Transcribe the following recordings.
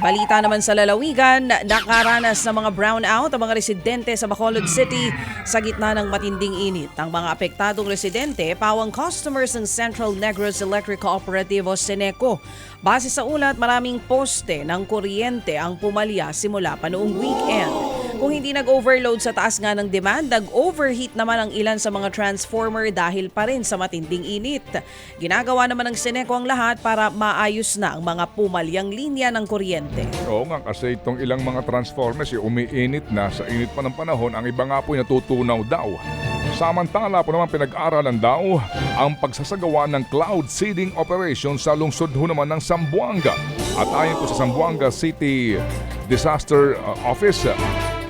Balita naman sa lalawigan, nakaranas ng mga brownout ang mga residente sa Bacolod City sa gitna ng matinding init. Ang mga apektadong residente, pawang customers ng Central Negros Electric Cooperative o Seneco. Base sa ulat, maraming poste ng kuryente ang pumalya simula pa noong weekend. Kung hindi nag-overload sa taas nga ng demand, nag-overheat naman ang ilan sa mga transformer dahil pa rin sa matinding init. Ginagawa naman ng Seneco ang lahat para maayos na ang mga pumalyang linya ng kuryente. Oo nga, kasi itong ilang mga transformers umiinit na sa init pa ng panahon, ang iba nga po natutunaw daw. Samantala po naman pinag-aralan daw ang pagsasagawa ng cloud seeding operation sa lungsod ho naman ng Zamboanga. At ayon po sa Zamboanga City Disaster Office,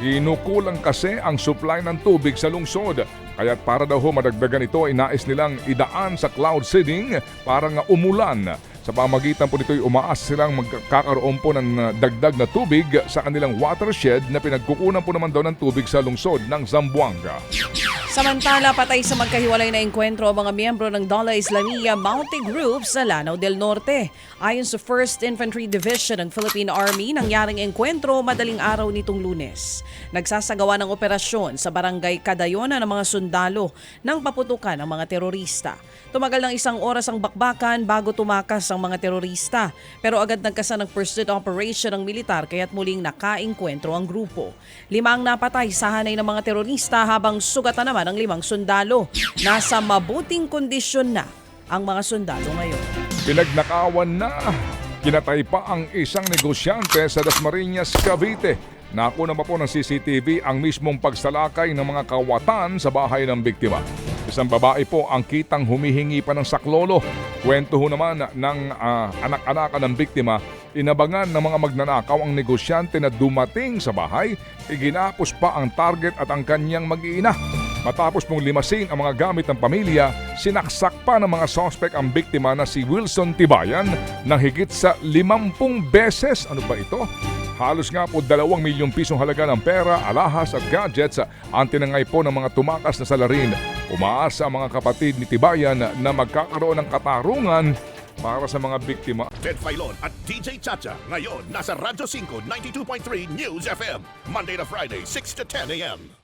kinukulang kasi ang supply ng tubig sa lungsod. Kaya't para daw madagdagan ito, inais nilang idaan sa cloud seeding para nga umulan. Sa pamagitan po nito'y umaas silang magkakaroon po ng dagdag na tubig sa kanilang watershed na pinagkukunan po naman daw ng tubig sa lungsod ng Zamboanga. Samantala, patay sa magkahiwalay na engkwentro ang mga miyembro ng Dala Islamia Mounted Group sa Lanao del Norte. Ayon sa 1st Infantry Division ng Philippine Army, nangyaring engkwentro madaling araw nitong Lunes. Nagsasagawa ng operasyon sa barangay Kadayona ng mga sundalo nang paputukan ang mga terorista. Tumagal ng 1 oras ang bakbakan bago tumakas ang mga terorista. Pero agad nagkasa ng pursuit operation ng militar kaya't muling nakaengkwentro ang grupo. 5 ang napatay sa hanay ng mga terorista habang sugatan naman ang 5 sundalo. Nasa mabuting kondisyon na ang mga sundalo ngayon. Pinagnakawan na, kinatay pa ang isang negosyante sa Dasmariñas, Cavite. Nakuna pa po ng CCTV ang mismong pagsalakay ng mga kawatan sa bahay ng biktima. Isang babae po ang kitang humihingi pa ng saklolo. Kwento ho naman ng anak-anakan ng biktima, inabangan ng mga magnanakaw ang negosyante na dumating sa bahay, iginapos pa ang target at ang kanyang mag-iina. Matapos pong limasin ang mga gamit ng pamilya, sinaksak pa ng mga suspect ang biktima na si Wilson Tibayan ng higit sa 50 beses. Ano ba ito? Halos nga po 2 milyong pisong halaga ng pera, alahas at gadgets ang tinangay po ng mga tumakas na salarin. Umaasa ang mga kapatid ni Tibayan na magkakaroon ng katarungan para sa mga biktima. Ted Filon at DJ Chacha ngayon nasa Radyo 5 92.3 News FM Monday to Friday 6 to 10 a.m.